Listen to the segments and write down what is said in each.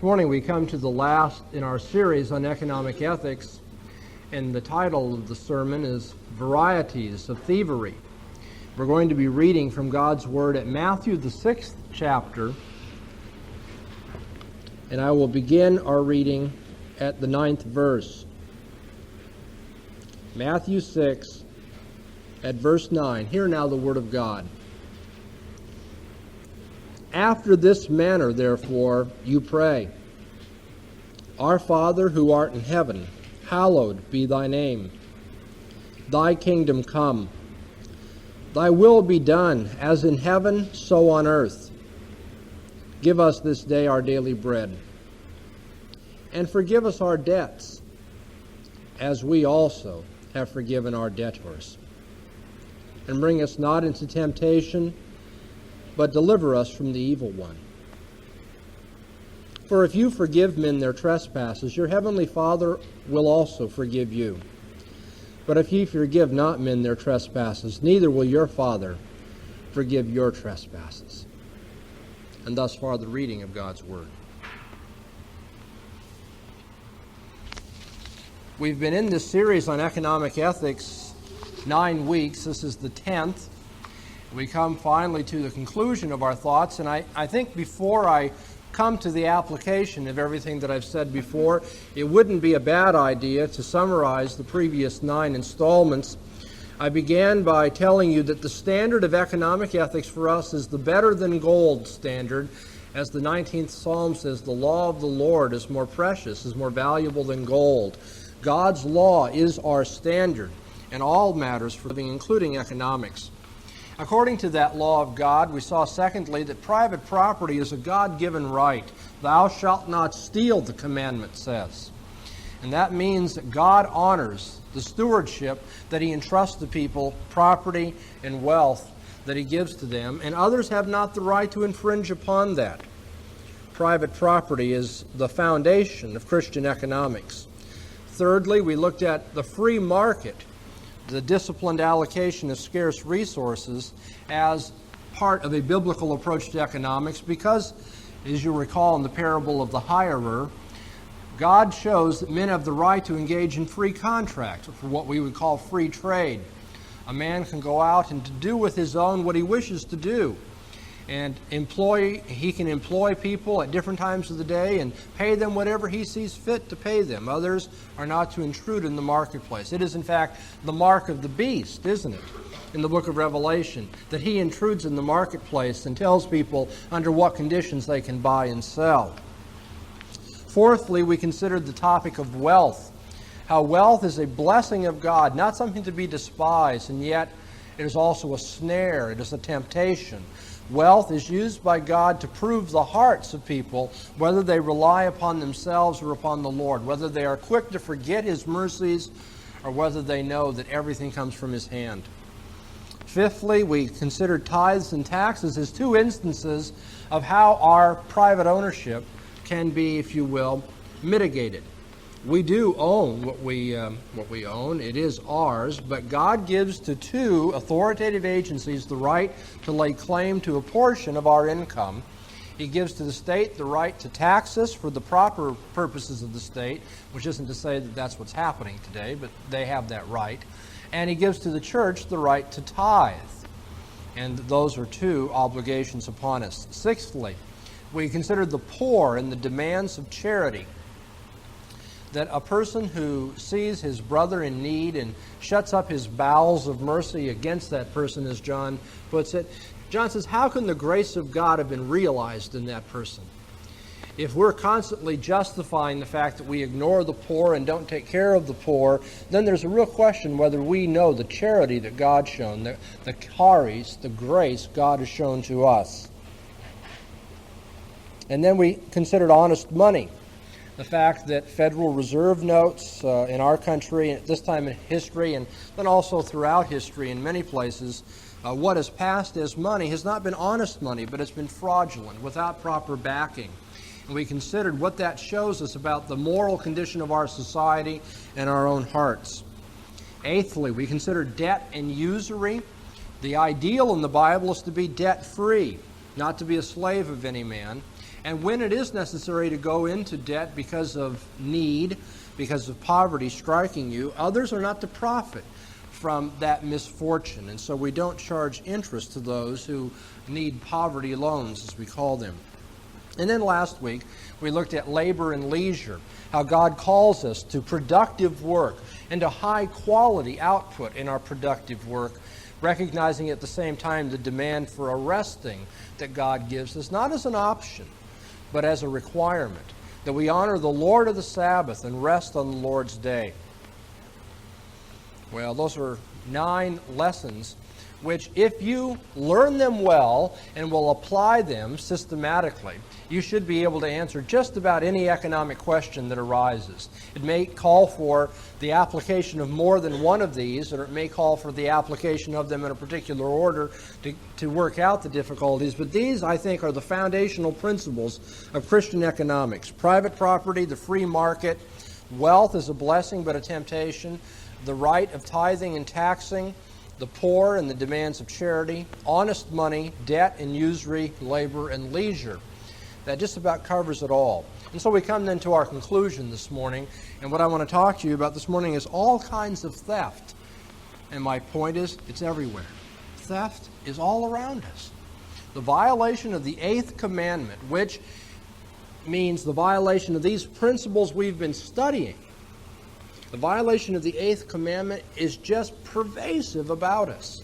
This morning we come to the last in our series on economic ethics, and the title of the sermon is Varieties of Thievery. We're going to be reading from God's Word at Matthew, the 6th chapter, and I will begin our reading at the 9th verse. Matthew 6, at verse 9. Hear now the Word of God. After this manner, therefore, you pray, Our Father who art in heaven, hallowed be thy name. Thy kingdom come. Thy will be done, as in heaven, so on earth. Give us this day our daily bread. And forgive us our debts, as we also have forgiven our debtors. And bring us not into temptation, but deliver us from the evil one. For if you forgive men their trespasses, your heavenly Father will also forgive you. But if ye forgive not men their trespasses, neither will your Father forgive your trespasses. And thus far the reading of God's Word. We've been in this series on economic ethics 9 weeks. This is the 10th. We come finally to the conclusion of our thoughts, and I think before I come to the application of everything that I've said before, it wouldn't be a bad idea to summarize the previous 9 installments. I began by telling you that the standard of economic ethics for us is the better than gold standard. As the 19th Psalm says, the law of the Lord is more precious, is more valuable than gold. God's law is our standard in all matters for living, including economics. According to that law of God, we saw secondly that private property is a God-given right. Thou shalt not steal, the commandment says. And that means that God honors the stewardship that He entrusts to people, property and wealth that He gives to them, and others have not the right to infringe upon that. Private property is the foundation of Christian economics. Thirdly, we looked at the free market, the disciplined allocation of scarce resources, as part of a biblical approach to economics because, as you recall in the parable of the hirer, God shows that men have the right to engage in free contract, for what we would call free trade. A man can go out and to do with his own what he wishes to do. And he can employ people at different times of the day and pay them whatever he sees fit to pay them. Others are not to intrude in the marketplace. It is, in fact, the mark of the beast, isn't it, in the book of Revelation, that he intrudes in the marketplace and tells people under what conditions they can buy and sell. Fourthly, we considered the topic of wealth, how wealth is a blessing of God, not something to be despised, and yet it is also a snare, it is a temptation. Wealth is used by God to prove the hearts of people, whether they rely upon themselves or upon the Lord, whether they are quick to forget His mercies or whether they know that everything comes from His hand. Fifthly, we considered tithes and taxes as 2 instances of how our private ownership can be, if you will, mitigated. We do own what we own. It is ours, but God gives to 2 authoritative agencies the right to lay claim to a portion of our income. He gives to the state the right to tax us for the proper purposes of the state, which isn't to say that that's what's happening today, but they have that right. And He gives to the church the right to tithe. And those are 2 obligations upon us. Sixthly, we considered the poor and the demands of charity. That a person who sees his brother in need and shuts up his bowels of mercy against that person, as John puts it, John says, how can the grace of God have been realized in that person? If we're constantly justifying the fact that we ignore the poor and don't take care of the poor, then there's a real question whether we know the charity that God's shown, the charis, the grace God has shown to us. And then we considered honest money. The fact that Federal Reserve notes in our country, at this time in history, and then also throughout history in many places, what is passed as money has not been honest money, but it's been fraudulent, without proper backing. And we considered what that shows us about the moral condition of our society and our own hearts. Eighthly, we considered debt and usury. The ideal in the Bible is to be debt-free, not to be a slave of any man. And when it is necessary to go into debt because of need, because of poverty striking you, others are not to profit from that misfortune. And so we don't charge interest to those who need poverty loans, as we call them. And then last week, we looked at labor and leisure, how God calls us to productive work and to high quality output in our productive work, recognizing at the same time the demand for a resting that God gives us, not as an option, but as a requirement, that we honor the Lord of the Sabbath and rest on the Lord's day. Well, those are 9 lessons which, if you learn them well and will apply them systematically, you should be able to answer just about any economic question that arises. It may call for the application of more than one of these, or it may call for the application of them in a particular order to work out the difficulties. But these, I think, are the foundational principles of Christian economics. Private property, the free market, wealth is a blessing but a temptation, the right of tithing and taxing, the poor and the demands of charity, honest money, debt and usury, labor and leisure. That just about covers it all. And so we come then to our conclusion this morning, and what I want to talk to you about this morning is all kinds of theft. And my point is, it's everywhere. Theft is all around us. The violation of the 8th commandment, which means the violation of these principles we've been studying, the violation of the 8th commandment is just pervasive about us.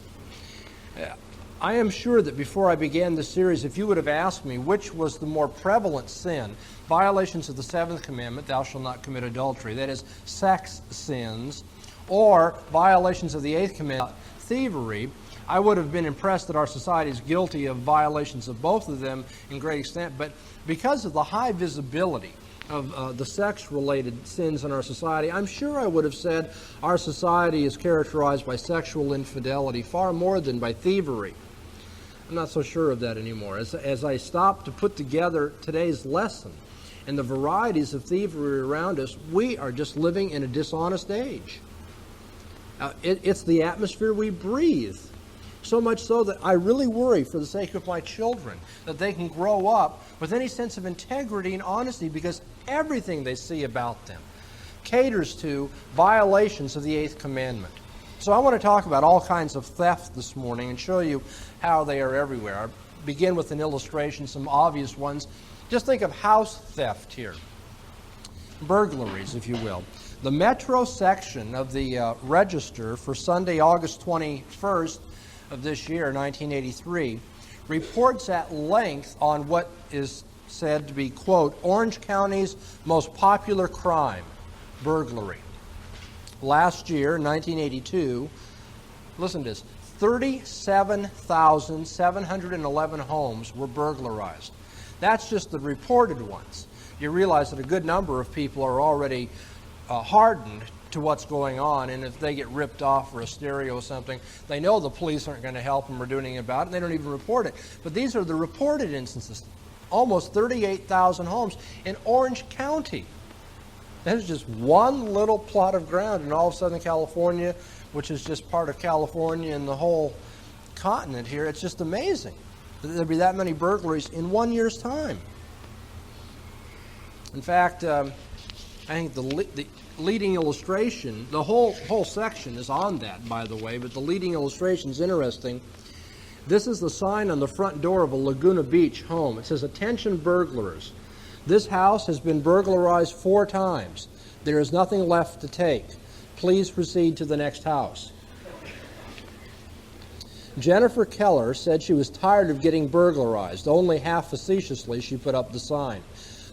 I am sure that before I began this series, if you would have asked me which was the more prevalent sin, violations of the 7th commandment, thou shalt not commit adultery, that is, sex sins, or violations of the 8th commandment, thievery, I would have been impressed that our society is guilty of violations of both of them in great extent. But because of the high visibility of the sex-related sins in our society, I'm sure I would have said our society is characterized by sexual infidelity far more than by thievery. I'm not so sure of that anymore. As I stop to put together today's lesson and the varieties of thievery around us, we are just living in a dishonest age. It's the atmosphere we breathe. So much so that I really worry for the sake of my children that they can grow up with any sense of integrity and honesty, because everything they see about them caters to violations of the 8th commandment. So I want to talk about all kinds of theft this morning and show you how they are everywhere. I'll begin with an illustration, some obvious ones. Just think of house theft here. Burglaries, if you will. The Metro section of the Register for Sunday, August 21st of this year, 1983, reports at length on what is said to be, quote, Orange County's most popular crime, burglary. Last year, 1982, listen to this, 37,711 homes were burglarized. That's just the reported ones. You realize that a good number of people are already hardened to what's going on, and if they get ripped off for a stereo or something, they know the police aren't going to help them or do anything about it, and they don't even report it. But these are the reported instances. Almost 38,000 homes in Orange County. That is just one little plot of ground in all of Southern California, which is just part of California and the whole continent here. It's just amazing that there'd be that many burglaries in 1 year's time. In fact, I think the leading illustration, the whole section is on that, by the way, but the leading illustration is interesting. This is the sign on the front door of a Laguna Beach home. It says, "Attention burglars. This house has been burglarized 4 times. There is nothing left to take. Please proceed to the next house." Jennifer Keller said she was tired of getting burglarized. Only half facetiously she put up the sign.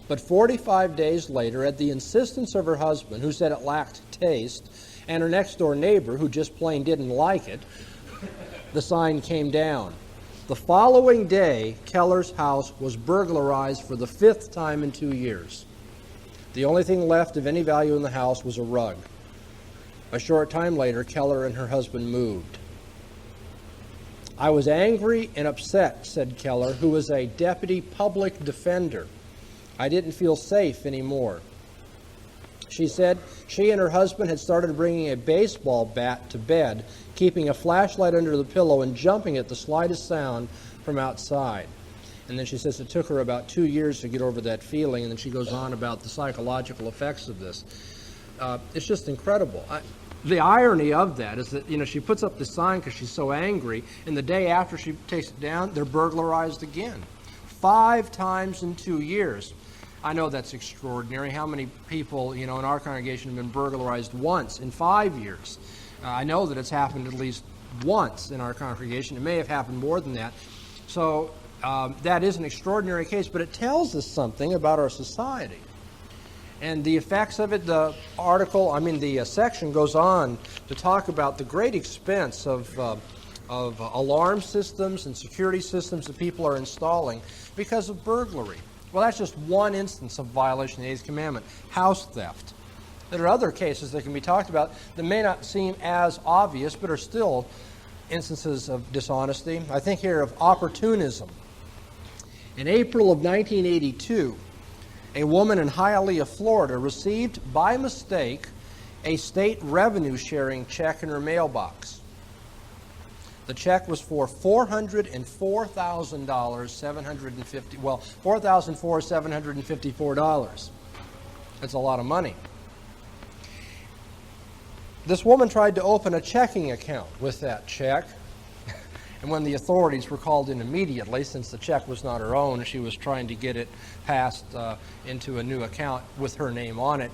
But 45 days later, at the insistence of her husband, who said it lacked taste, and her next-door neighbor, who just plain didn't like it, the sign came down. The following day, Keller's house was burglarized for the 5th time in 2 years. The only thing left of any value in the house was a rug. A short time later, Keller and her husband moved. "I was angry and upset," said Keller, who was a deputy public defender. "I didn't feel safe anymore." She said she and her husband had started bringing a baseball bat to bed, keeping a flashlight under the pillow and jumping at the slightest sound from outside. And then she says it took her about 2 years to get over that feeling, and then she goes on about the psychological effects of this. It's just incredible. The irony of that is that, she puts up this sign because she's so angry, and the day after she takes it down, they're burglarized again. 5 times in 2 years. I know that's extraordinary. How many people, in our congregation have been burglarized once in 5 years? I know that it's happened at least once in our congregation. It may have happened more than that. So that is an extraordinary case, but it tells us something about our society. And the effects of it, the section goes on to talk about the great expense of alarm systems and security systems that people are installing because of burglary. Well, that's just one instance of violation of the 8th commandment, house theft. There are other cases that can be talked about that may not seem as obvious, but are still instances of dishonesty. I think here of opportunism. In April of 1982, a woman in Hialeah, Florida, received by mistake a state revenue sharing check in her mailbox. The check was for $404,754. That's a lot of money. This woman tried to open a checking account with that check, and when the authorities were called in immediately, since the check was not her own, she was trying to get it passed into a new account with her name on it.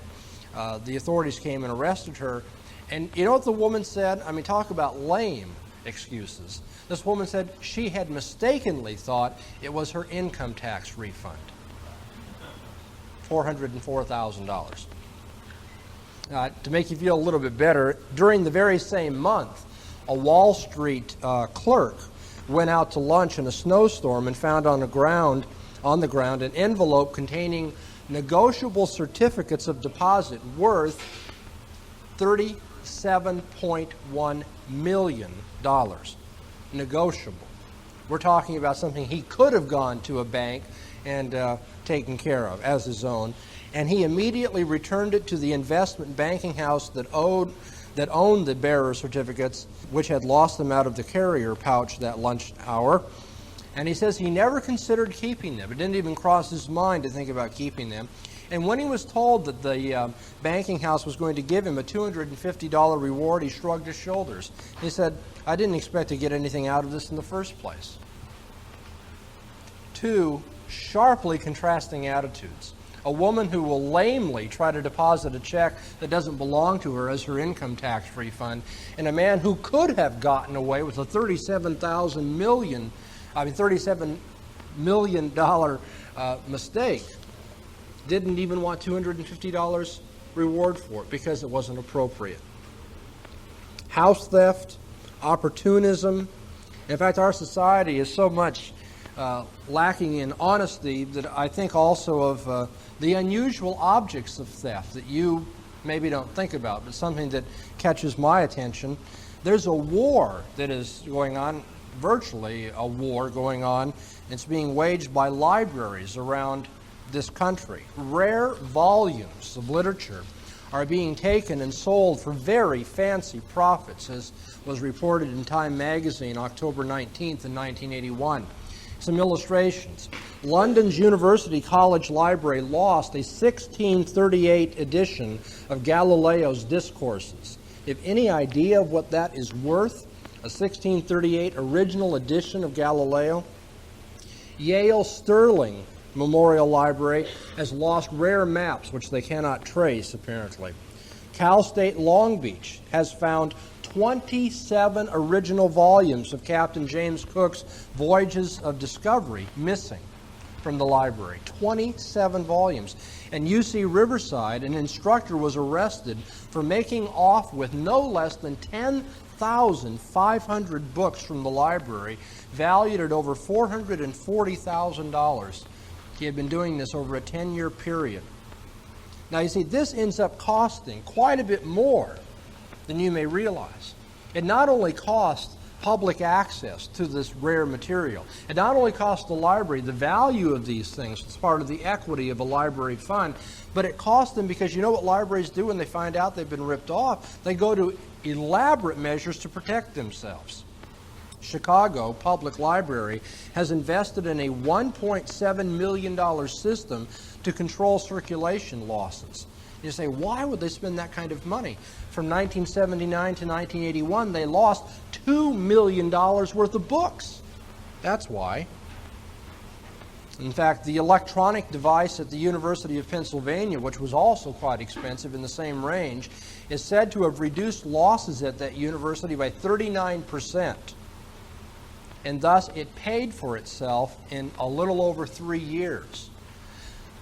The authorities came and arrested her, and you know what the woman said? Talk about lame excuses. This woman said she had mistakenly thought it was her income tax refund. $404,000. To make you feel a little bit better, during the very same month, a Wall Street clerk went out to lunch in a snowstorm and found on the ground an envelope containing negotiable certificates of deposit worth $37.1 million. Negotiable. We're talking about something he could have gone to a bank and taken care of as his own. And he immediately returned it to the investment banking house that owned the bearer certificates, which had lost them out of the carrier pouch that lunch hour. And he says he never considered keeping them. It didn't even cross his mind to think about keeping them. And when he was told that the banking house was going to give him a $250 reward, he shrugged his shoulders. He said, I didn't expect to get anything out of this in the first place. 2 sharply contrasting attitudes. A woman who will lamely try to deposit a check that doesn't belong to her as her income tax refund, and a man who could have gotten away with a $37 million mistake, didn't even want $250 reward for it because it wasn't appropriate. House theft, opportunism. In fact, our society is so much lacking in honesty that I think also of the unusual objects of theft that you maybe don't think about, but something that catches my attention. There's a war that is going on, virtually a war going on. It's being waged by libraries around this country. Rare volumes of literature are being taken and sold for very fancy profits, as was reported in Time magazine October 19th in 1981. Some illustrations. London's University College Library lost a 1638 edition of Galileo's Discourses. If any idea of what that is worth, a 1638 original edition of Galileo? Yale Sterling Memorial Library has lost rare maps which they cannot trace, apparently. Cal State Long Beach has found 27 original volumes of Captain James Cook's Voyages of Discovery missing from the library. 27 volumes. And UC Riverside, an instructor was arrested for making off with no less than 10,500 books from the library, valued at over $440,000. He had been doing this over a 10-year period. Now, you see, this ends up costing quite a bit more than you may realize. It not only costs public access to this rare material, it not only costs the library the value of these things, it's part of the equity of a library fund, but it costs them because you know what libraries do when they find out they've been ripped off? They go to elaborate measures to protect themselves. Chicago Public Library has invested in a $1.7 million system to control circulation losses. You say, why would they spend that kind of money? From 1979 to 1981, they lost $2 million worth of books. That's why. In fact, the electronic device at the University of Pennsylvania, which was also quite expensive in the same range, is said to have reduced losses at that university by 39%. And thus, it paid for itself in a little over 3 years.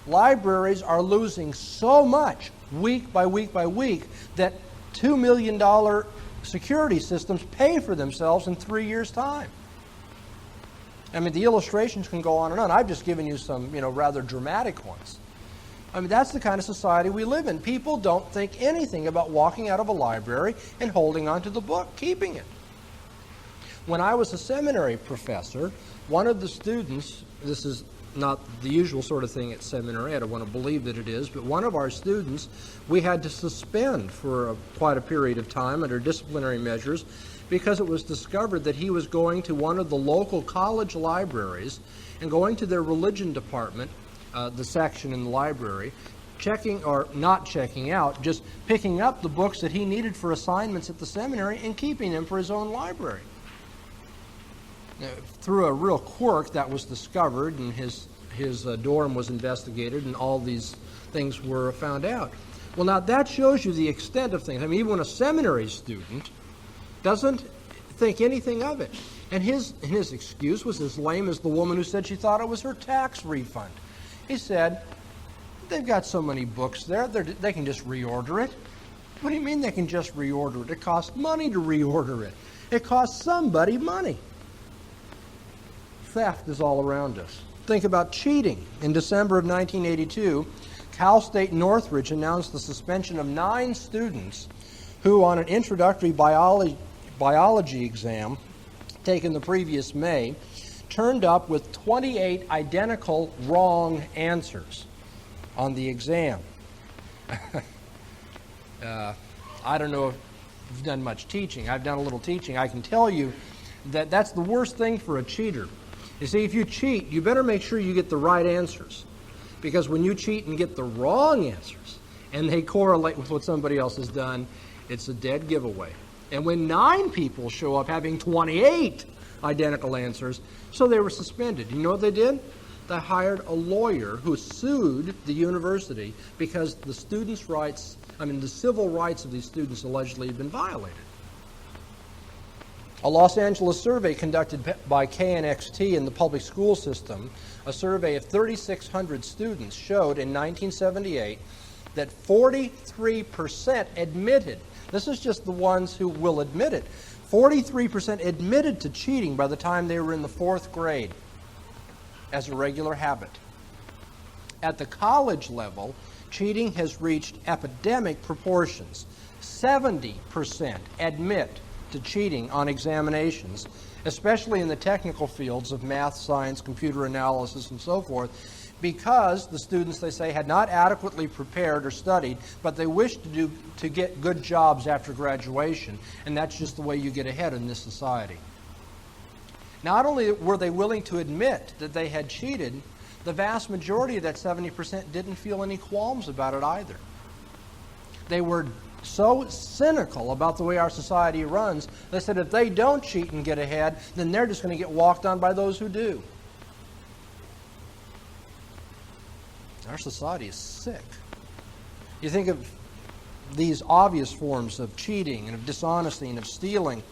Libraries are losing so much week by week by week that $2 million security systems pay for themselves in 3 years' time. I mean, the illustrations can go on and on. I've just given you some, rather dramatic ones. I mean, that's the kind of society we live in. People don't think anything about walking out of a library and holding on to the book, keeping it. When I was a seminary professor, one of the students, this is not the usual sort of thing at seminary, I don't want to believe that it is, but one of our students we had to suspend for quite a period of time under disciplinary measures because it was discovered that he was going to one of the local college libraries and going to their religion department, the section in the library, checking or not checking out, just picking up the books that he needed for assignments at the seminary and keeping them for his own library. Through a real quirk that was discovered, and his dorm was investigated, and all these things were found out. Well, now that shows you the extent of things. I mean, even when a seminary student doesn't think anything of it. And his excuse was as lame as the woman who said she thought it was her tax refund. He said, they've got so many books there, they can just reorder it. What do you mean they can just reorder it? It costs money to reorder it. It costs somebody money. Theft is all around us. Think about cheating. In December of 1982, Cal State Northridge announced the suspension of 9 students who, on an introductory biology exam taken the previous May, turned up with 28 identical wrong answers on the exam. I don't know if you've done much teaching. I've done a little teaching. I can tell you that that's the worst thing for a cheater. You see, if you cheat, you better make sure you get the right answers. Because when you cheat and get the wrong answers, and they correlate with what somebody else has done, it's a dead giveaway. And when 9 people show up having 28 identical answers, so they were suspended. You know what they did? They hired a lawyer who sued the university because the students' rights, the civil rights of these students allegedly had been violated. A Los Angeles survey conducted by KNXT in the public school system, a survey of 3,600 students, showed in 1978 that 43% admitted, this is just the ones who will admit it, 43% admitted to cheating by the time they were in the 4th grade as a regular habit. At the college level, cheating has reached epidemic proportions. 70% admit to cheating on examinations, especially in the technical fields of math, science, computer analysis, and so forth, because the students, they say, had not adequately prepared or studied, but they wished to get good jobs after graduation, and that's just the way you get ahead in this society. Not only were they willing to admit that they had cheated, the vast majority of that 70% didn't feel any qualms about it either. They were so cynical about the way our society runs, they said if they don't cheat and get ahead, then they're just going to get walked on by those who do. Our society is sick. You think of these obvious forms of cheating and of dishonesty and of stealing.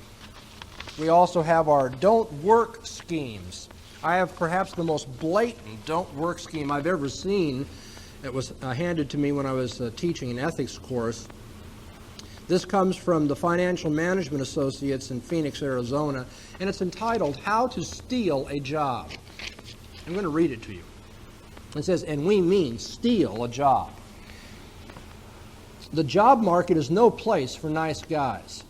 We also have our don't work schemes. I have perhaps the most blatant don't work scheme I've ever seen. It was handed to me when I was teaching an ethics course. This comes from the Financial Management Associates in Phoenix, Arizona, and it's entitled, How to Steal a Job. I'm going to read it to you. It says, and we mean steal a job. The job market is no place for nice guys.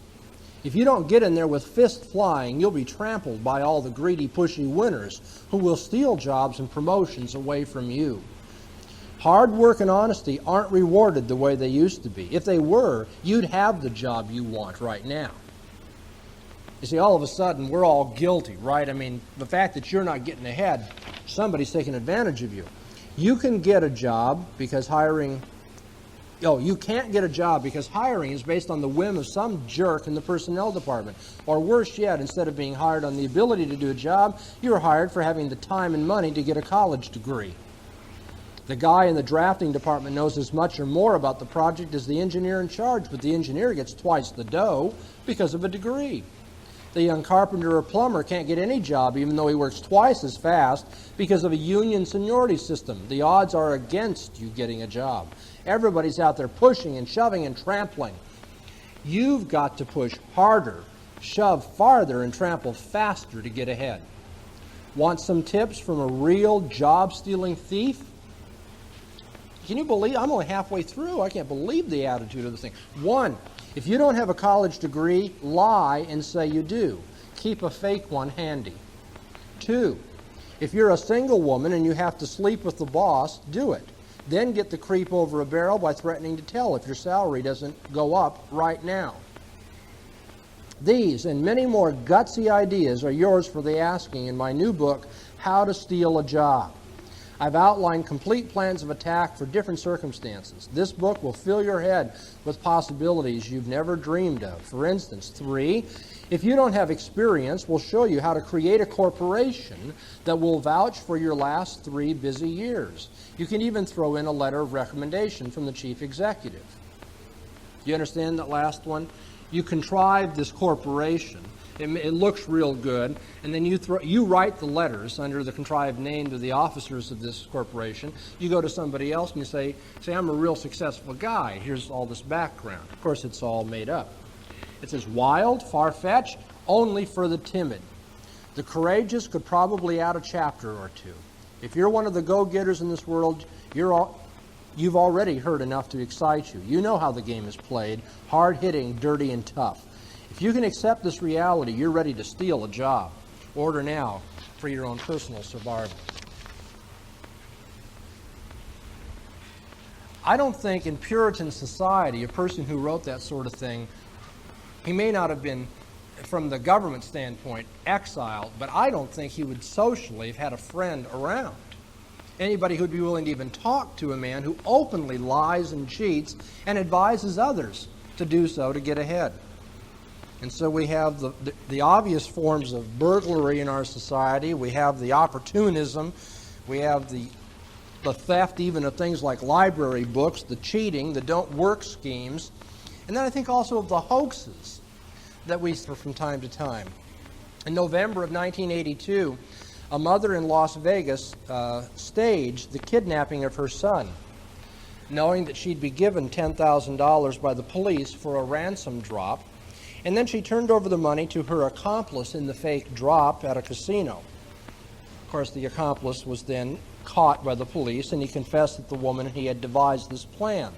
If you don't get in there with fists flying, you'll be trampled by all the greedy, pushy winners who will steal jobs and promotions away from you. Hard work and honesty aren't rewarded the way they used to be. If they were, you'd have the job you want right now. You see, all of a sudden, we're all guilty, right? I mean, the fact that you're not getting ahead, somebody's taking advantage of you. You can get a job because hiring... Oh, you can't get a job because hiring is based on the whim of some jerk in the personnel department. Or worse yet, instead of being hired on the ability to do a job, you're hired for having the time and money to get a college degree. The guy in the drafting department knows as much or more about the project as the engineer in charge, but the engineer gets twice the dough because of a degree. The young carpenter or plumber can't get any job even though he works twice as fast because of a union seniority system. The odds are against you getting a job. Everybody's out there pushing and shoving and trampling. You've got to push harder, shove farther, and trample faster to get ahead. Want some tips from a real job-stealing thief? Can you believe? I'm only halfway through. I can't believe the attitude of this thing. 1, if you don't have a college degree, lie and say you do. Keep a fake one handy. 2, if you're a single woman and you have to sleep with the boss, do it. Then get the creep over a barrel by threatening to tell if your salary doesn't go up right now. These and many more gutsy ideas are yours for the asking in my new book, How to Steal a Job. I've outlined complete plans of attack for different circumstances. This book will fill your head with possibilities you've never dreamed of. For instance, 3, if you don't have experience, we'll show you how to create a corporation that will vouch for your last 3 busy years. You can even throw in a letter of recommendation from the chief executive. You understand that last one? You contrive this corporation. It looks real good, and then you write the letters under the contrived name to the officers of this corporation. You go to somebody else and you say, I'm a real successful guy. Here's all this background. Of course, it's all made up. It says, wild, far-fetched, only for the timid. The courageous could probably add a chapter or 2. If you're one of the go-getters in this world, you've already heard enough to excite you. You know how the game is played, hard-hitting, dirty, and tough. If you can accept this reality, you're ready to steal a job. Order now for your own personal survival. I don't think in Puritan society, a person who wrote that sort of thing, he may not have been, from the government standpoint, exiled, but I don't think he would socially have had a friend around. Anybody who'd be willing to even talk to a man who openly lies and cheats and advises others to do so to get ahead. And so we have the obvious forms of burglary in our society. We have the opportunism. We have the theft even of things like library books, the cheating, the don't work schemes. And then I think also of the hoaxes that we see from time to time. In November of 1982, a mother in Las Vegas staged the kidnapping of her son, knowing that she'd be given $10,000 by the police for a ransom drop. And then she turned over the money to her accomplice in the fake drop at a casino. Of course, the accomplice was then caught by the police, and he confessed that the woman and he had devised this plan.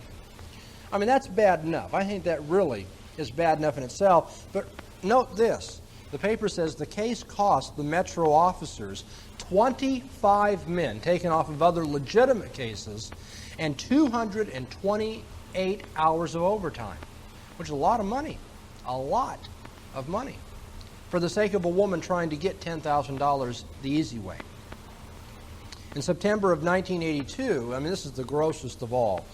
I mean, that's bad enough. I think that really is bad enough in itself. But note this. The paper says the case cost the Metro officers 25 men taken off of other legitimate cases and 228 hours of overtime, which is a lot of money. A lot of money for the sake of a woman trying to get $10,000 the easy way. In September of 1982, I mean, this is the grossest of all,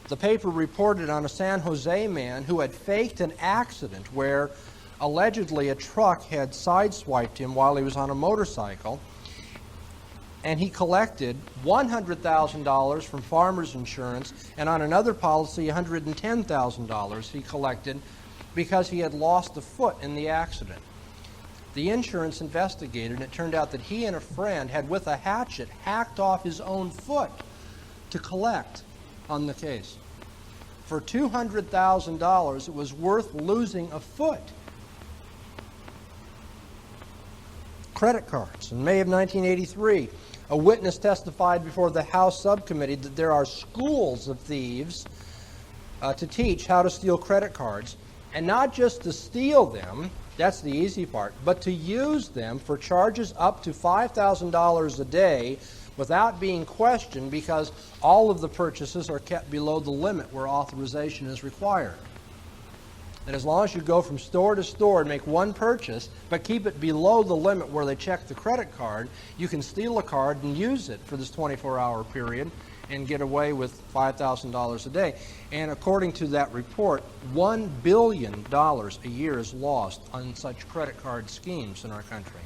the paper reported on a San Jose man who had faked an accident where allegedly a truck had sideswiped him while he was on a motorcycle, and he collected $100,000 from farmers insurance, and on another policy, $110,000 he collected because he had lost a foot in the accident. The insurance investigated, and it turned out that he and a friend had, with a hatchet, hacked off his own foot to collect on the case. For $200,000, it was worth losing a foot. Credit cards. In May of 1983, a witness testified before the House subcommittee that there are schools of thieves to teach how to steal credit cards. And not just to steal them, that's the easy part, but to use them for charges up to $5,000 a day without being questioned because all of the purchases are kept below the limit where authorization is required. that as long as you go from store to store and make one purchase, but keep it below the limit where they check the credit card, you can steal a card and use it for this 24-hour period and get away with $5,000 a day. And according to that report, $1 billion a year is lost on such credit card schemes in our country.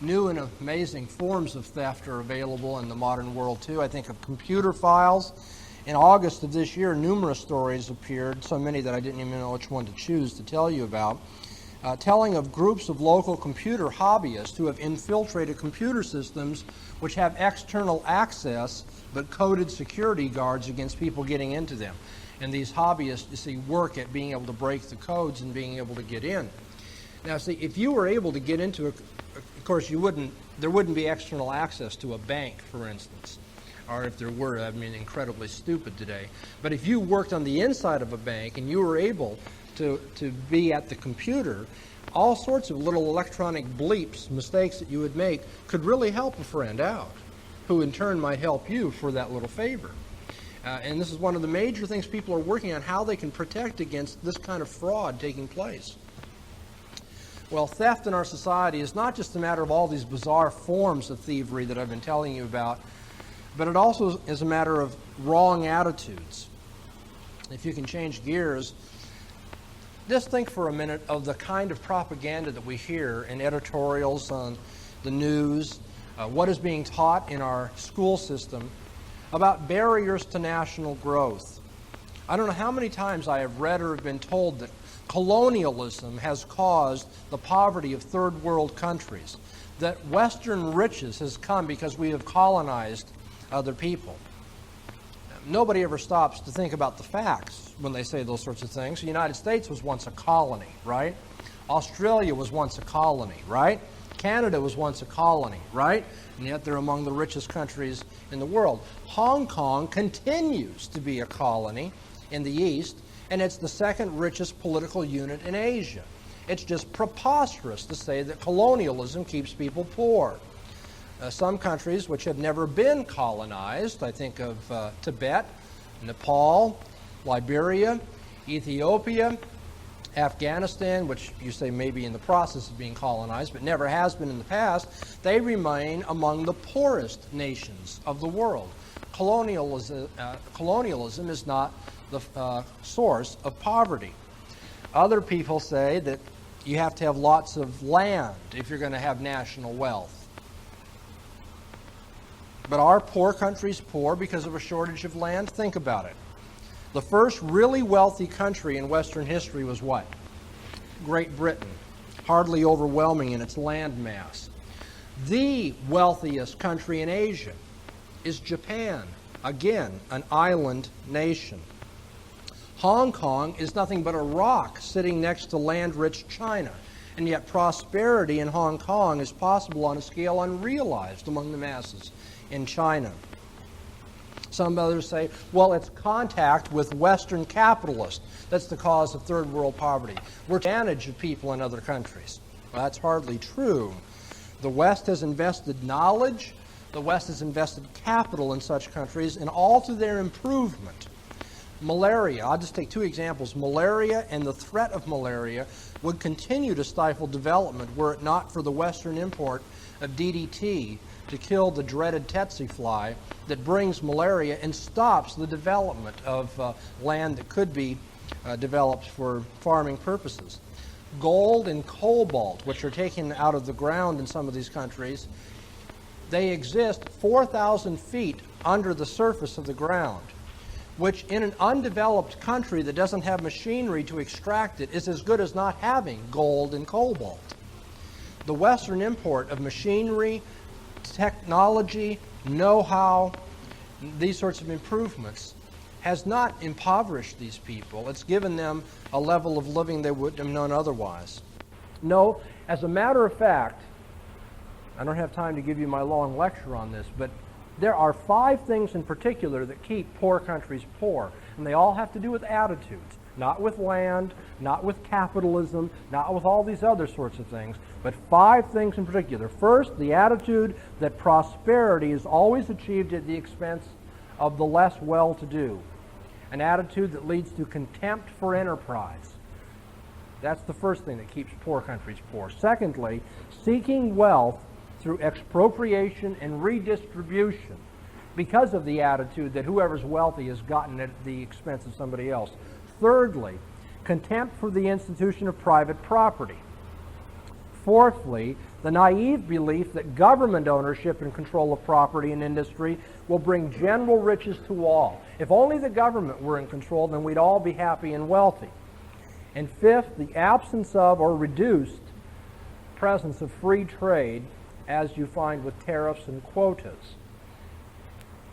New and amazing forms of theft are available in the modern world too. I think of computer files. In August of this year, numerous stories appeared, so many that I didn't even know which one to choose to tell you about, telling of groups of local computer hobbyists who have infiltrated computer systems which have external access but coded security guards against people getting into them. And these hobbyists, you see, work at being able to break the codes and being able to get in. Now, see, if you were able to get into of course, there wouldn't be external access to a bank, for instance. Or if there were, I mean, incredibly stupid today. But if you worked on the inside of a bank and you were able to be at the computer, all sorts of little electronic bleeps, mistakes that you would make, could really help a friend out, who in turn might help you for that little favor. And this is one of the major things people are working on, how they can protect against this kind of fraud taking place. Well, theft in our society is not just a matter of all these bizarre forms of thievery that I've been telling you about, but it also is a matter of wrong attitudes. If you can change gears, just think for a minute of the kind of propaganda that we hear in editorials on the news, what is being taught in our school system about barriers to national growth. I don't know how many times I have read or have been told that colonialism has caused the poverty of third world countries, that Western riches has come because we have colonized other people. Nobody ever stops to think about the facts when they say those sorts of things. The United States was once a colony, right? Australia was once a colony, right? Canada was once a colony, right? And yet they're among the richest countries in the world. Hong Kong continues to be a colony in the East, and it's the second richest political unit in Asia. It's just preposterous to say that colonialism keeps people poor. Some countries which have never been colonized, I think of Tibet, Nepal, Liberia, Ethiopia, Afghanistan, which you say may be in the process of being colonized, but never has been in the past, they remain among the poorest nations of the world. Colonialism is not the source of poverty. Other people say that you have to have lots of land if you're going to have national wealth. But are poor countries poor because of a shortage of land? Think about it. The first really wealthy country in Western history was what? Great Britain, hardly overwhelming in its land mass. The wealthiest country in Asia is Japan, again, an island nation. Hong Kong is nothing but a rock sitting next to land-rich China, and yet prosperity in Hong Kong is possible on a scale unrealized among the masses in China. Some others say, well, it's contact with Western capitalists that's the cause of third world poverty. We're advantage of people in other countries. Well, that's hardly true. The West has invested knowledge, the West has invested capital in such countries, and all to their improvement. Malaria, I'll just take two examples. Malaria and the threat of malaria would continue to stifle development were it not for the Western import of DDT to kill the dreaded tsetse fly that brings malaria and stops the development of land that could be developed for farming purposes. Gold and cobalt, which are taken out of the ground in some of these countries, they exist 4,000 feet under the surface of the ground, which in an undeveloped country that doesn't have machinery to extract it is as good as not having gold and cobalt. The Western import of machinery, technology, know-how, these sorts of improvements has not impoverished these people. It's given them a level of living they wouldn't have known otherwise. No, as a matter of fact, I don't have time to give you my long lecture on this, but there are 5 things in particular that keep poor countries poor, and they all have to do with attitudes, not with land, not with capitalism, not with all these other sorts of things, but 5 things in particular. First, the attitude that prosperity is always achieved at the expense of the less well-to-do. an attitude that leads to contempt for enterprise. That's the first thing that keeps poor countries poor. Secondly, seeking wealth through expropriation and redistribution because of the attitude that whoever's wealthy has gotten it at the expense of somebody else. Thirdly, contempt for the institution of private property. Fourthly, the naive belief that government ownership and control of property and industry will bring general riches to all. If only the government were in control, then we'd all be happy and wealthy. And fifth, the absence of or reduced presence of free trade, as you find with tariffs and quotas.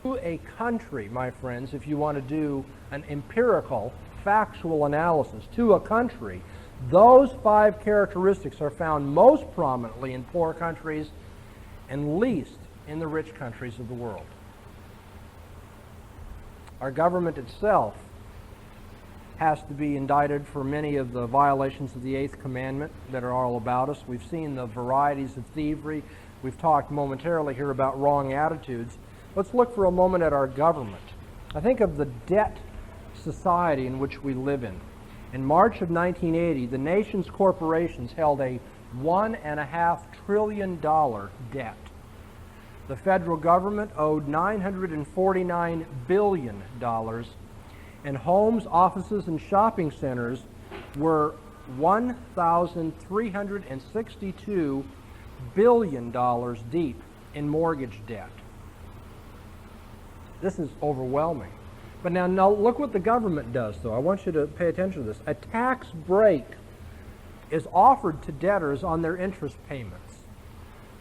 To a country, my friends, if you want to do an empirical, factual analysis, to a country, those five characteristics are found most prominently in poor countries and least in the rich countries of the world. Our government itself has to be indicted for many of the violations of the Eighth Commandment that are all about us. We've seen the varieties of thievery. We've talked momentarily here about wrong attitudes. Let's look for a moment at our government. I think of the debt society in which we live in. In March of 1980, the nation's corporations held a $1.5 trillion debt. The federal government owed $949 billion, and homes, offices, and shopping centers were $1,362 billion deep in mortgage debt. This is overwhelming. But now look what the government does, though. I want you to pay attention to this. A tax break is offered to debtors on their interest payments,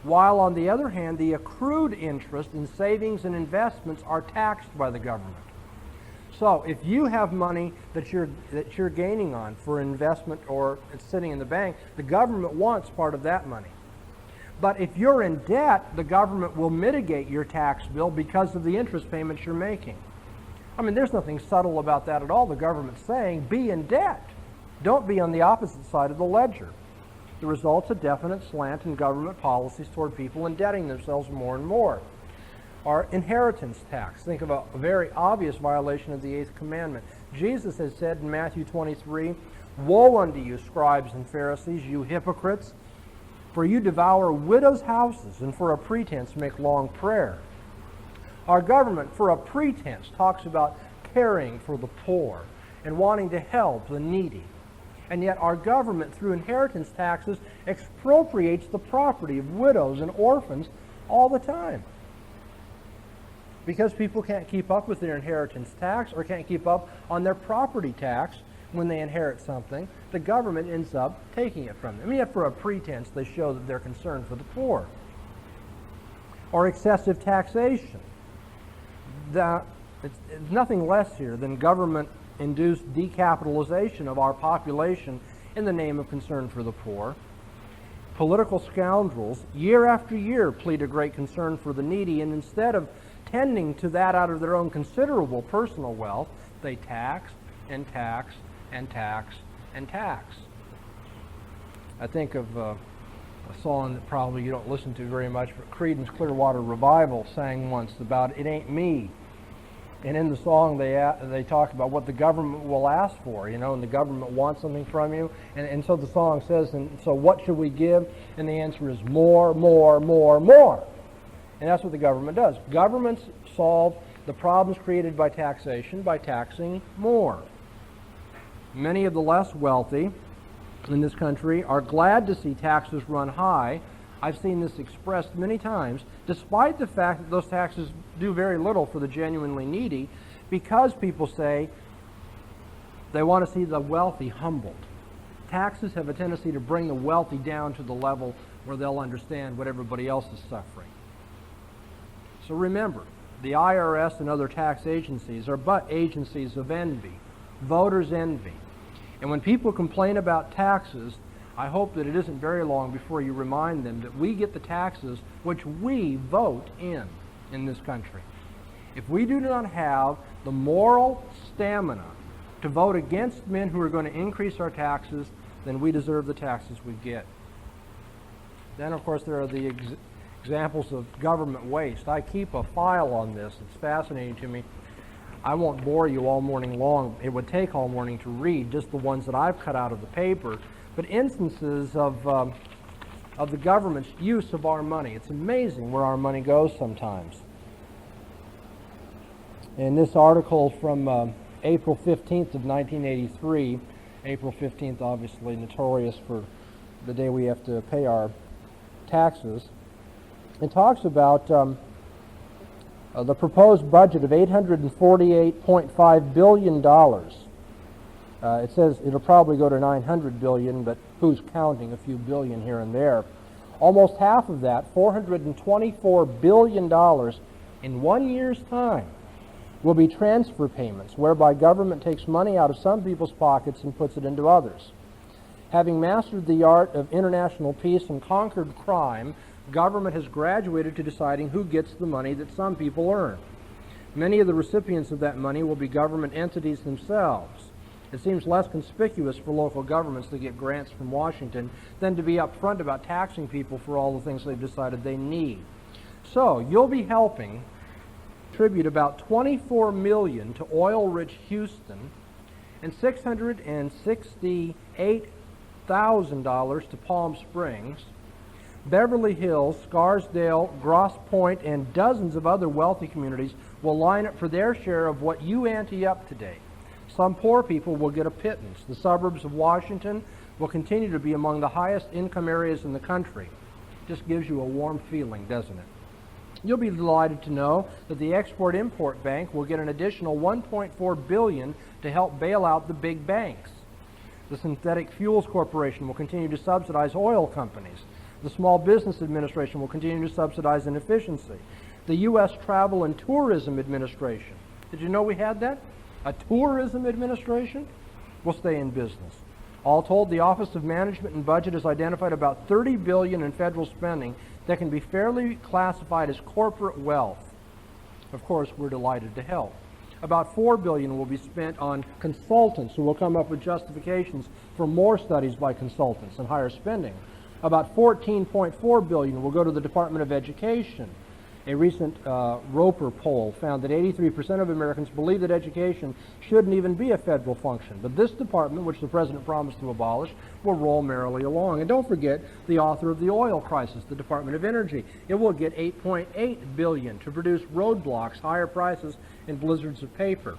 while on the other hand, the accrued interest in savings and investments are taxed by the government. So if you have money that you're gaining on for investment or it's sitting in the bank, the government wants part of that money. But if you're in debt, the government will mitigate your tax bill because of the interest payments you're making. I mean, there's nothing subtle about that at all. The government's saying, be in debt. Don't be on the opposite side of the ledger. The result's a definite slant in government policies toward people indebting themselves more and more. Our inheritance tax. Think of a very obvious violation of the Eighth Commandment. Jesus has said in Matthew 23, "Woe unto you, scribes and Pharisees, you hypocrites, for you devour widows' houses, and for a pretense make long prayer." Our government, for a pretense, talks about caring for the poor and wanting to help the needy. And yet our government, through inheritance taxes, expropriates the property of widows and orphans all the time. Because people can't keep up with their inheritance tax or can't keep up on their property tax when they inherit something, the government ends up taking it from them. And yet for a pretense, they show that they're concerned for the poor. Or excessive taxation. It's nothing less here than government-induced decapitalization of our population in the name of concern for the poor. Political scoundrels, year after year, plead a great concern for the needy, and instead of tending to that out of their own considerable personal wealth, they tax and tax and tax and tax. I think of a song that probably you don't listen to very much, but Creedence Clearwater Revival sang once about "It Ain't Me." And in the song they talk about what the government will ask for, and the government wants something from you. And so the song says, and so what should we give? And the answer is more, more, more, more. And that's what the government does. Governments solve the problems created by taxation by taxing more. Many of the less wealthy in this country are glad to see taxes run high. I've seen this expressed many times, despite the fact that those taxes do very little for the genuinely needy, because people say they want to see the wealthy humbled. Taxes have a tendency to bring the wealthy down to the level where they'll understand what everybody else is suffering. So remember, the IRS and other tax agencies are but agencies of envy, voters' envy. And when people complain about taxes, I hope that it isn't very long before you remind them that we get the taxes which we vote in this country. If we do not have the moral stamina to vote against men who are going to increase our taxes, then we deserve the taxes we get. Then, of course, there are the examples of government waste. I keep a file on this. It's fascinating to me. I won't bore you all morning long. It would take all morning to read just the ones that I've cut out of the paper, but instances of the government's use of our money. It's amazing where our money goes sometimes. In this article from April 15th of 1983, April 15th obviously notorious for the day we have to pay our taxes, it talks about the proposed budget of $848.5 billion. It says it'll probably go to $900 billion, but who's counting? A few billion here and there. Almost half of that, $424 billion in 1 year's time, will be transfer payments, whereby government takes money out of some people's pockets and puts it into others. Having mastered the art of international peace and conquered crime, government has graduated to deciding who gets the money that some people earn. Many of the recipients of that money will be government entities themselves. It seems less conspicuous for local governments to get grants from Washington than to be upfront about taxing people for all the things they've decided they need. So, you'll be helping contribute about $24 million to oil-rich Houston and $668,000 to Palm Springs. Beverly Hills, Scarsdale, Grosse Pointe, and dozens of other wealthy communities will line up for their share of what you ante up today. Some poor people will get a pittance. The suburbs of Washington will continue to be among the highest income areas in the country. Just gives you a warm feeling, doesn't it? You'll be delighted to know that the Export-Import Bank will get an additional $1.4 billion to help bail out the big banks. The Synthetic Fuels Corporation will continue to subsidize oil companies. The Small Business Administration will continue to subsidize inefficiency. The U.S. Travel and Tourism Administration, did you know we had that? A tourism administration? Will stay in business. All told, the Office of Management and Budget has identified about $30 billion in federal spending that can be fairly classified as corporate wealth. Of course, we're delighted to help. About $4 billion will be spent on consultants who will come up with justifications for more studies by consultants and higher spending. About $14.4 billion will go to the Department of Education. A recent Roper poll found that 83% of Americans believe that education shouldn't even be a federal function. But this department, which the President promised to abolish, will roll merrily along. And don't forget the author of the oil crisis, the Department of Energy. It will get $8.8 billion to produce roadblocks, higher prices, and blizzards of paper.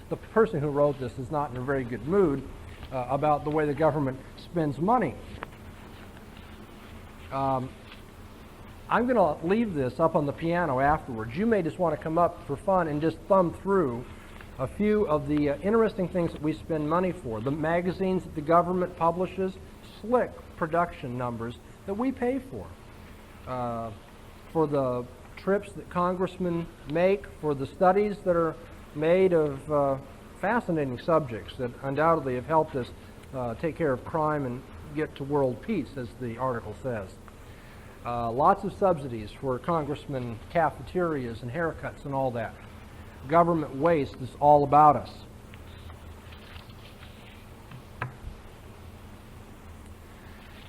The person who wrote this is not in a very good mood about the way the government spends money. I'm going to leave this up on the piano afterwards. You may just want to come up for fun and just thumb through a few of the interesting things that we spend money for. The magazines that the government publishes, slick production numbers that we pay for the trips that congressmen make, for the studies that are made of fascinating subjects that undoubtedly have helped us take care of crime and get to world peace, as the article says. Lots of subsidies for congressmen, cafeterias and haircuts and all that. Government waste is all about us.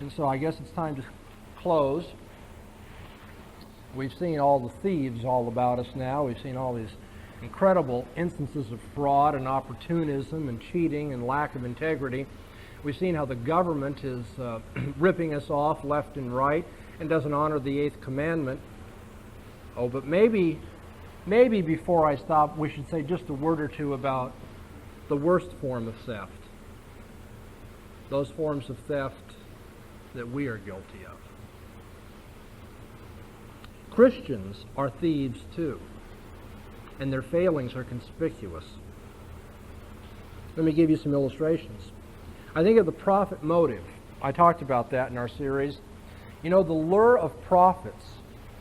And so I guess it's time to close. We've seen all the thieves all about us now. We've seen all these incredible instances of fraud and opportunism and cheating and lack of integrity. We've seen how the government is ripping us off left and right and doesn't honor the 8th commandment. Oh, but maybe before I stop, we should say just a word or two about the worst form of theft. Those forms of theft that we are guilty of. Christians are thieves too, and their failings are conspicuous. Let me give you some illustrations. I think of the profit motive. I talked about that in our series. You know, the lure of profits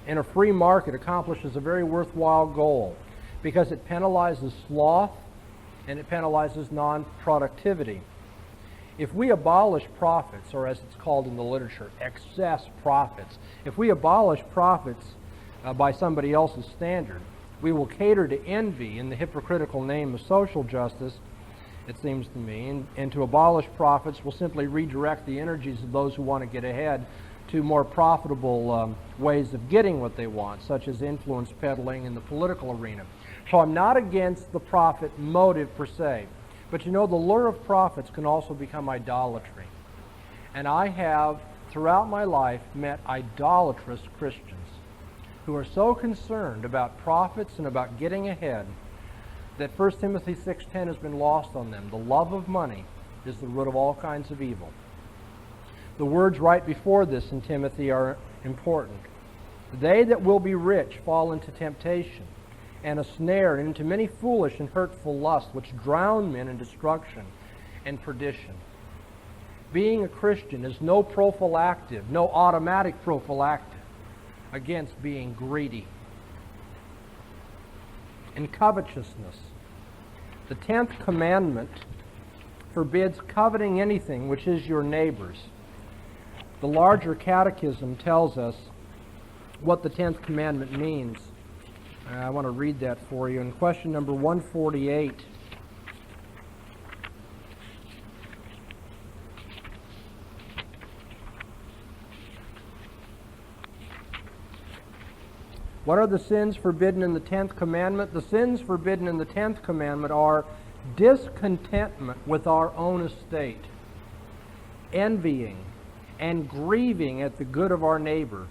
in a free market accomplishes a very worthwhile goal because it penalizes sloth and it penalizes non-productivity. If we abolish profits, or as it's called in the literature, excess profits, if we abolish profits by somebody else's standard, we will cater to envy in the hypocritical name of social justice, it seems to me, and to abolish profits will simply redirect the energies of those who want to get ahead to more profitable ways of getting what they want, such as influence peddling in the political arena. So I'm not against the profit motive per se. But you know, the lure of profits can also become idolatry. And I have, throughout my life, met idolatrous Christians who are so concerned about profits and about getting ahead that 1 Timothy 6:10 has been lost on them. The love of money is the root of all kinds of evil. The words right before this in Timothy are important. They that will be rich fall into temptation and a snare, and into many foolish and hurtful lusts, which drown men in destruction and perdition. Being a Christian is no prophylactic, no automatic prophylactic against being greedy and covetousness. The 10th commandment forbids coveting anything which is your neighbor's. The larger catechism tells us what the 10th commandment means. I want to read that for you. In question number 148, what are the sins forbidden in the 10th commandment? The sins forbidden in the 10th commandment are discontentment with our own estate, envying, and grieving at the good of our neighbor,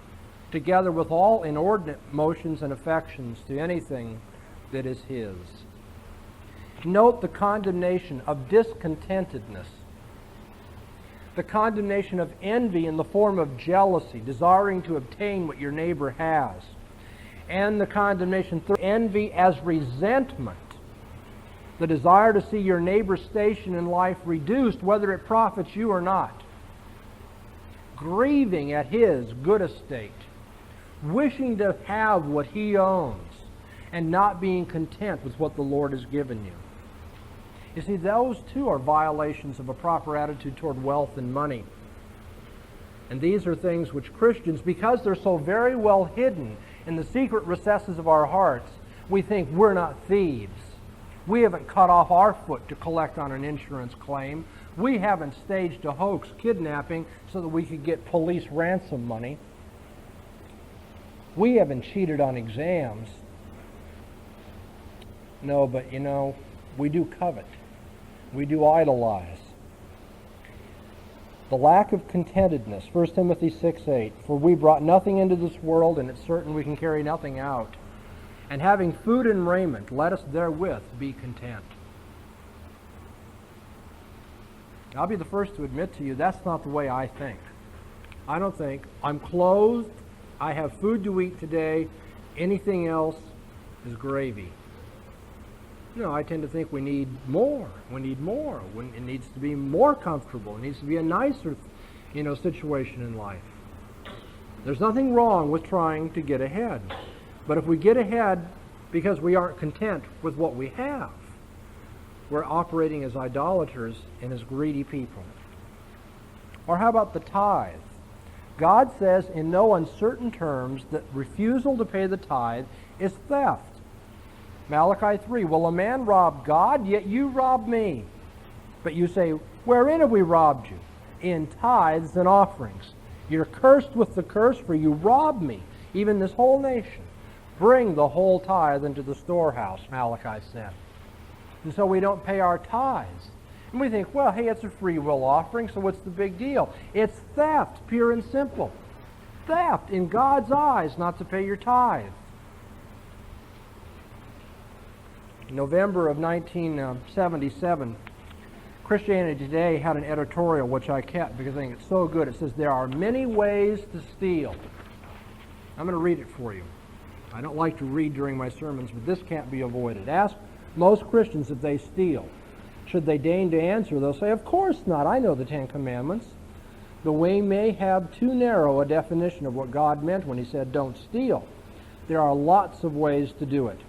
together with all inordinate motions and affections to anything that is his. Note the condemnation of discontentedness, the condemnation of envy in the form of jealousy, desiring to obtain what your neighbor has, and the condemnation through envy as resentment, the desire to see your neighbor's station in life reduced, whether it profits you or not, grieving at his good estate, wishing to have what he owns, and not being content with what the Lord has given you. You see, those too are violations of a proper attitude toward wealth and money. And these are things which Christians, because they're so very well hidden in the secret recesses of our hearts, we think we're not thieves. We haven't cut off our foot to collect on an insurance claim. We haven't staged a hoax kidnapping so that we could get police ransom money. We haven't cheated on exams. No, but you know, we do covet. We do idolize. The lack of contentedness, 1 Timothy 6:8, for we brought nothing into this world, and it's certain we can carry nothing out. And having food and raiment, let us therewith be content. I'll be the first to admit to you, that's not the way I think. I don't think, I'm clothed, I have food to eat today, anything else is gravy. No, I tend to think we need more. We need more. It needs to be more comfortable. It needs to be a nicer, situation in life. There's nothing wrong with trying to get ahead. But if we get ahead because we aren't content with what we have, we're operating as idolaters and as greedy people. Or how about the tithe? God says in no uncertain terms that refusal to pay the tithe is theft. Malachi 3, will a man rob God? Yet you rob me. But you say, wherein have we robbed you? In tithes and offerings. You're cursed with the curse, for you robbed me, even this whole nation. Bring the whole tithe into the storehouse, Malachi said. And so we don't pay our tithes. And we think, well, hey, it's a free will offering, so what's the big deal? It's theft, pure and simple. Theft in God's eyes not to pay your tithe. In November of 1977, Christianity Today had an editorial which I kept because I think it's so good. It says, there are many ways to steal. I'm going to read it for you. I don't like to read during my sermons, but this can't be avoided. Ask most Christians if they steal. Should they deign to answer, they'll say, of course not. I know the 10 Commandments. But we may have too narrow a definition of what God meant when he said, don't steal. There are lots of ways to do it.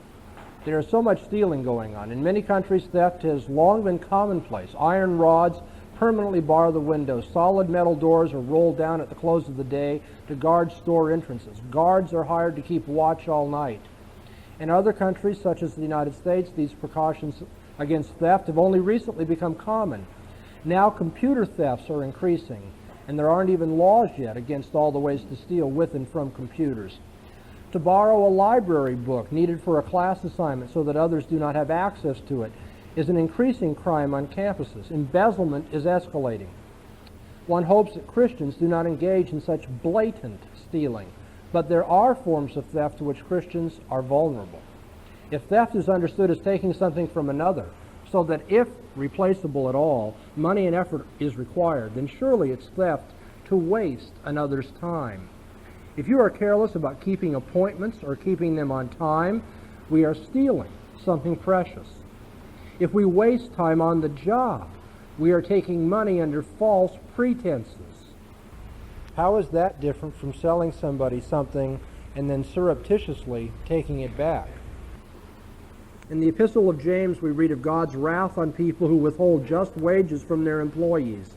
There is so much stealing going on. In many countries, theft has long been commonplace. Iron rods permanently bar the windows. Solid metal doors are rolled down at the close of the day to guard store entrances. Guards are hired to keep watch all night. In other countries, such as the United States, these precautions against theft have only recently become common. Now computer thefts are increasing, and there aren't even laws yet against all the ways to steal with and from computers. To borrow a library book needed for a class assignment so that others do not have access to it is an increasing crime on campuses. Embezzlement is escalating. One hopes that Christians do not engage in such blatant stealing, but there are forms of theft to which Christians are vulnerable. If theft is understood as taking something from another, so that if replaceable at all, money and effort is required, then surely it's theft to waste another's time. If you are careless about keeping appointments or keeping them on time, we are stealing something precious. If we waste time on the job, we are taking money under false pretenses. How is that different from selling somebody something and then surreptitiously taking it back? In the Epistle of James, we read of God's wrath on people who withhold just wages from their employees.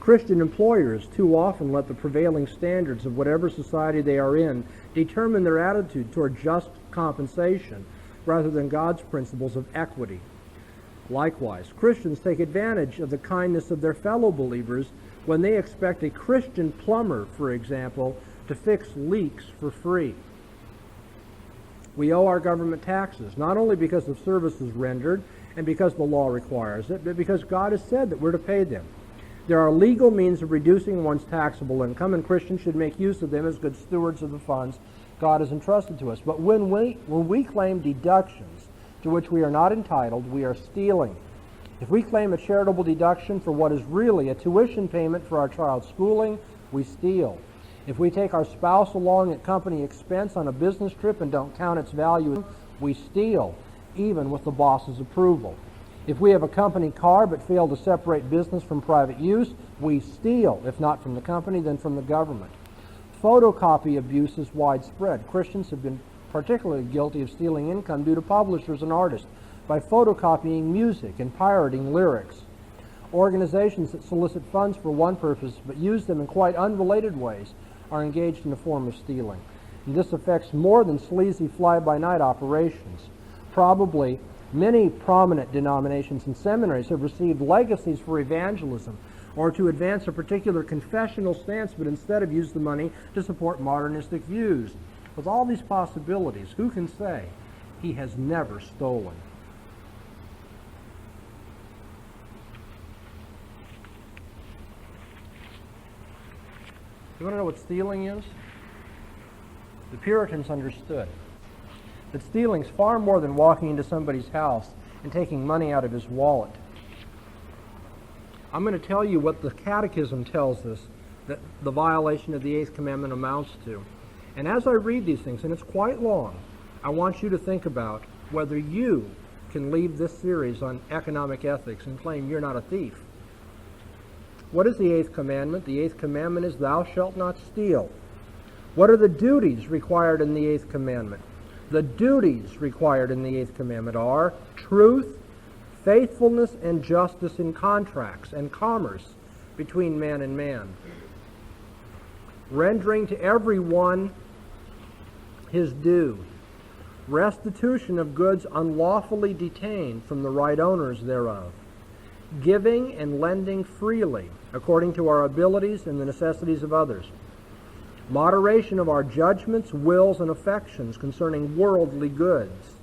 Christian employers too often let the prevailing standards of whatever society they are in determine their attitude toward just compensation rather than God's principles of equity. Likewise, Christians take advantage of the kindness of their fellow believers when they expect a Christian plumber, for example, to fix leaks for free. We owe our government taxes, not only because of services rendered and because the law requires it, but because God has said that we're to pay them. There are legal means of reducing one's taxable income, and Christians should make use of them as good stewards of the funds God has entrusted to us. But when we claim deductions to which we are not entitled, we are stealing. If we claim a charitable deduction for what is really a tuition payment for our child's schooling, we steal. If we take our spouse along at company expense on a business trip and don't count its value, we steal, even with the boss's approval. If we have a company car but fail to separate business from private use, we steal, if not from the company, then from the government. Photocopy abuse is widespread. Christians have been particularly guilty of stealing income due to publishers and artists by photocopying music and pirating lyrics. Organizations that solicit funds for one purpose but use them in quite unrelated ways are engaged in a form of stealing. And this affects more than sleazy fly-by-night operations. Probably many prominent denominations and seminaries have received legacies for evangelism or to advance a particular confessional stance, but instead have used the money to support modernistic views. With all these possibilities, who can say he has never stolen? You want to know what stealing is? The Puritans understood that stealing is far more than walking into somebody's house and taking money out of his wallet. I'm going to tell you what the Catechism tells us that the violation of the Eighth Commandment amounts to. And as I read these things, and it's quite long, I want you to think about whether you can leave this series on economic ethics and claim you're not a thief. What is the Eighth Commandment? The Eighth Commandment is, thou shalt not steal. What are the duties required in the Eighth Commandment? The duties required in the Eighth Commandment are truth, faithfulness, and justice in contracts and commerce between man and man. Rendering to everyone his due. Restitution of goods unlawfully detained from the right owners thereof. Giving and lending freely, according to our abilities and the necessities of others. Moderation of our judgments, wills, and affections concerning worldly goods.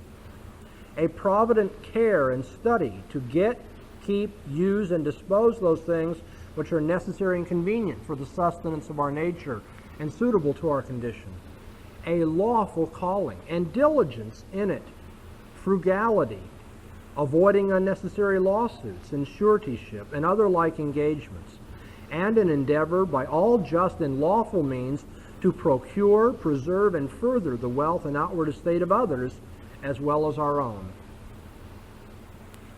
A provident care and study to get, keep, use, and dispose those things which are necessary and convenient for the sustenance of our nature and suitable to our condition. A lawful calling and diligence in it. Frugality, avoiding unnecessary lawsuits and suretyship and other like engagements, and an endeavor by all just and lawful means to procure, preserve, and further the wealth and outward estate of others as well as our own.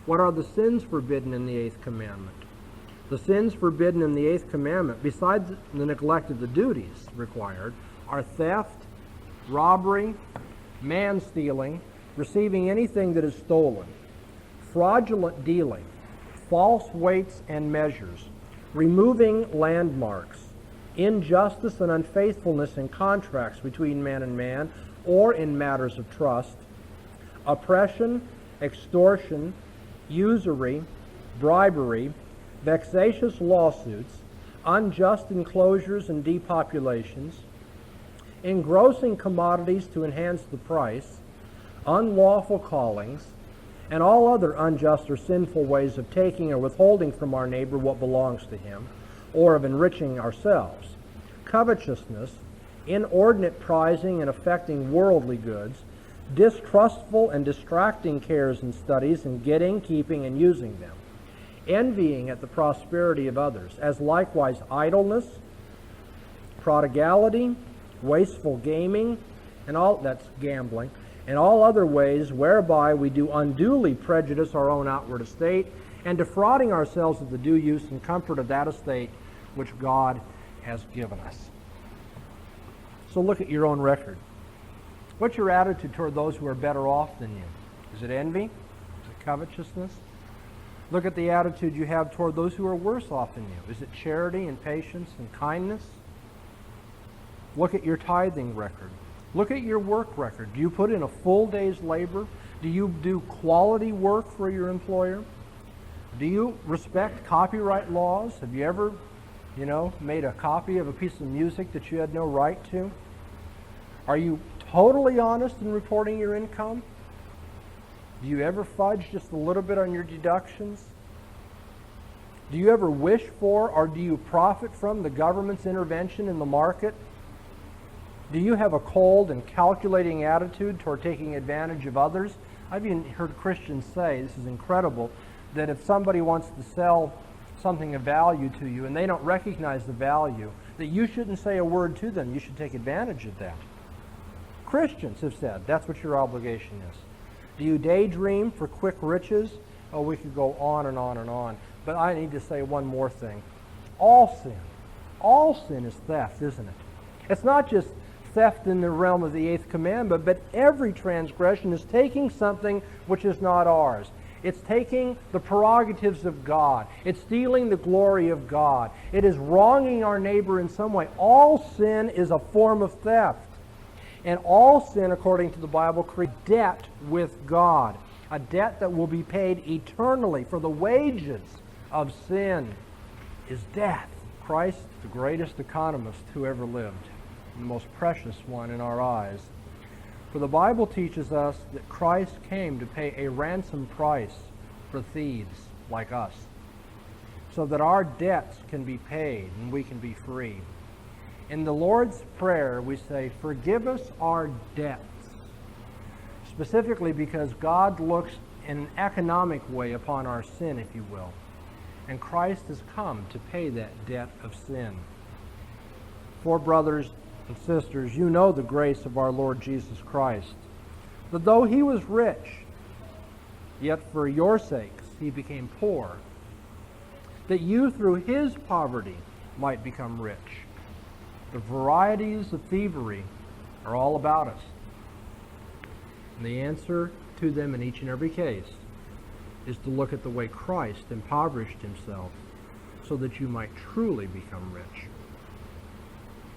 What are the sins forbidden in the Eighth Commandment? The sins forbidden in the Eighth Commandment, besides the neglect of the duties required, are theft, robbery, man-stealing, receiving anything that is stolen, fraudulent dealing, false weights and measures, removing landmarks, injustice and unfaithfulness in contracts between man and man or in matters of trust, oppression, extortion, usury, bribery, vexatious lawsuits, unjust enclosures and depopulations, engrossing commodities to enhance the price, unlawful callings, and all other unjust or sinful ways of taking or withholding from our neighbor what belongs to him, or of enriching ourselves. Covetousness, inordinate prizing and affecting worldly goods, distrustful and distracting cares and studies in getting, keeping, and using them, envying at the prosperity of others, as likewise idleness, prodigality, wasteful gaming, and all that's gambling, and all other ways whereby we do unduly prejudice our own outward estate, and defrauding ourselves of the due use and comfort of that estate which God has given us. So look at your own record. What's your attitude toward those who are better off than you? Is it envy? Is it covetousness? Look at the attitude you have toward those who are worse off than you. Is it charity and patience and kindness? Look at your tithing record. Look at your work record. Do you put in a full day's labor? Do you do quality work for your employer? Do you respect copyright laws? Have you ever, made a copy of a piece of music that you had no right to? Are you totally honest in reporting your income? Do you ever fudge just a little bit on your deductions? Do you ever wish for or do you profit from the government's intervention in the market? Do you have a cold and calculating attitude toward taking advantage of others? I've even heard Christians say, this is incredible, that if somebody wants to sell something of value to you and they don't recognize the value, that you shouldn't say a word to them. You should take advantage of that. Christians have said that's what your obligation is. Do you daydream for quick riches? Oh, we could go on and on and on. But I need to say one more thing. All sin is theft, isn't it? It's not just theft in the realm of the eighth commandment, but every transgression is taking something which is not ours. It's taking the prerogatives of God. It's stealing the glory of God. It is wronging our neighbor in some way. All sin is a form of theft. And all sin, according to the Bible, creates debt with God, a debt that will be paid eternally, for the wages of sin is death. Christ, the greatest economist who ever lived, the most precious one in our eyes. For the Bible teaches us that Christ came to pay a ransom price for thieves like us, so that our debts can be paid and we can be free. In the Lord's Prayer, we say, forgive us our debts, specifically because God looks in an economic way upon our sin, if you will. And Christ has come to pay that debt of sin. For brothers and sisters, you know the grace of our Lord Jesus Christ, that though he was rich, yet for your sakes he became poor, that you through his poverty might become rich. The varieties of thievery are all about us. And the answer to them in each and every case is to look at the way Christ impoverished himself so that you might truly become rich.